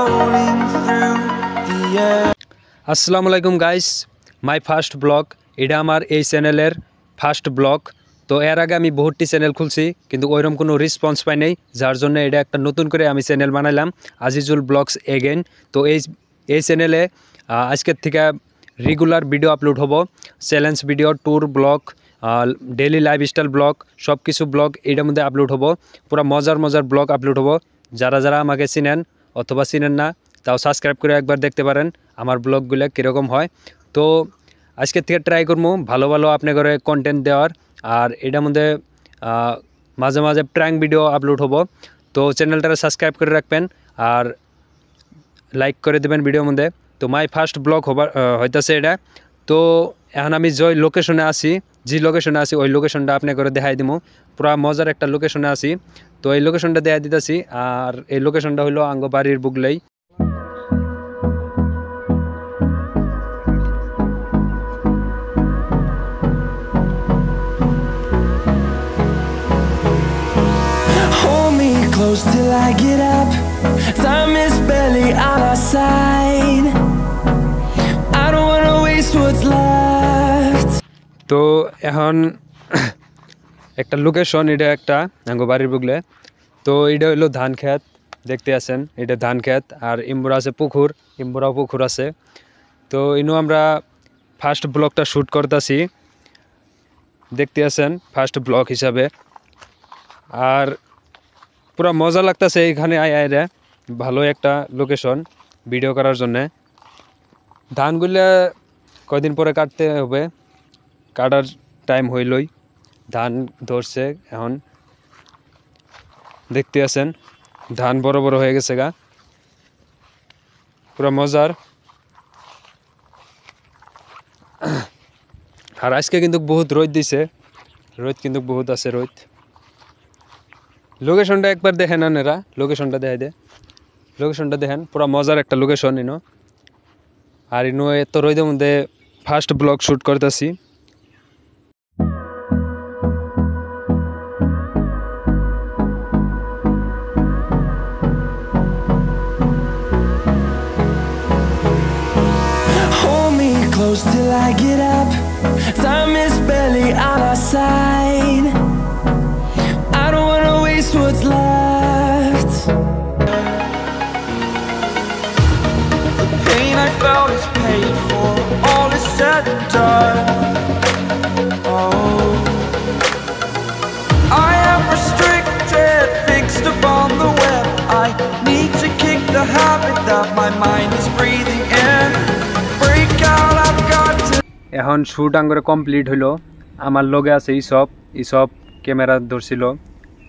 rolling through the air. আসসালামু আলাইকুম guys, my first blog. এটা আমার এই চ্যানেলের ফার্স্ট ব্লগ। তো এর আগে আমি বহুতটি চ্যানেল খুলছি, কিন্তু ওইরকম কোনো রেসপন্স পাই নাই, যার জন্য এটা একটা নতুন করে আমি চ্যানেল বানাইলাম, আজিজুল ব্লগস এগেইন। তো এই চ্যানেলে আজকের থেকে রেগুলার ভিডিও আপলোড হবো, challenge video, tour blog, daily lifestyle blog, সব কিছু ব্লগ এটার মধ্যে আপলোড হবো। পুরো মজার মজার ব্লগ আপলোড হবো। যারা যারা আমাকে চিনেন অথবা চিনেন না, তাও সাবস্ক্রাইব করে একবার দেখতে পারেন আমার ব্লগগুলো কীরকম হয়। তো আজকের থেকে ট্রাই করবো ভালো ভালো আপনার ঘরে কন্টেন্ট দেওয়ার, আর এটার মধ্যে মাঝে মাঝে প্র্যাঙ্ক ভিডিও আপলোড হবো। তো চ্যানেলটা সাবস্ক্রাইব করে রাখবেন আর লাইক করে দেবেন ভিডিওর মধ্যে। তো মাই ফার্স্ট ব্লগ হইতেছে এটা। তো এখন আমি যে লোকেশনে আছি, ওই লোকেশনটা আপনার করে দেখাই দিব। পুরা মজার একটা লোকেশনে আছি। তো এই লোকেশনটা দেখা দিতেছি, আর এই লোকেশনটা হলো আঙ্গ বাড়ির বুগলেই। Close till I get up. Time is barely on our side. I don't wanna waste what's left. তো এখন একটা লোকেশন, এটা একটা আঙ্গ বাড়ির বুগলে। তো এটা হলো ধান ক্ষেত, দেখতে আছেন এটা ধান ক্ষেত, আর ইম্বুরা আছে পুকুর, ইম্বুরাও পুকুর আছে। তো ইনো আমরা ফার্স্ট ব্লগটা শ্যুট করতেছি, দেখতে আছেন ফার্স্ট ব্লগ হিসাবে। আর পুরা মজা লাগতেছে এইখানে আয় ভালো একটা লোকেশন ভিডিও করার জন্যে। ধানগুলো কয়দিন পরে কাটতে হবে, কাটার টাইম হইলই, ধান ধরছে এখন, দেখতে আছেন ধান বড় বড় হয়ে গেছে গা, পুরা মজার। আর আজকে কিন্তু বহুত রোদ দিছে, রোদ কিন্তু বহুত আছে রোদ। লোকেশনটা একবার দেখেন আনেরা, লোকেশনটা দেখাই দে, লোকেশনটা দেখেন, পুরা মজার একটা লোকেশন ইনো। আর ইনো এত রোদের মধ্যে ফার্স্ট ব্লগ শ্যুট করতেছি। Hold me close till I get up. Time is barely on our side. I don't wanna waste what's left. The pain I felt is paid for. All is said and done. Oh, I am restricted, fixed upon the web. I need to kick the habit that my mind is breathing in. Break out, I've got to. এখন shoot আঙ্গরে complete হইলো। আমার লগে আছে ইসব camera ধরছিল,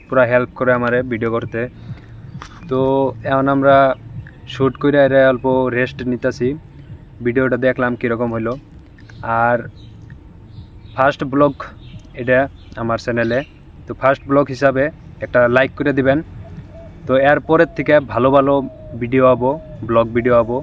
পুরা help করে আমারে video করতে। তো এখন আমরা শ্যুট করে এরা অল্প রেস্ট নিতেছি, ভিডিওটা দেখলাম কীরকম হইলো। আর ফার্স্ট ব্লগ এটা আমার চ্যানেলে, তো ফার্স্ট ব্লগ হিসাবে একটা লাইক করে দিবেন। তো এরপরের থেকে ভালো ভালো ভিডিও হবো, ব্লগ ভিডিও হবো।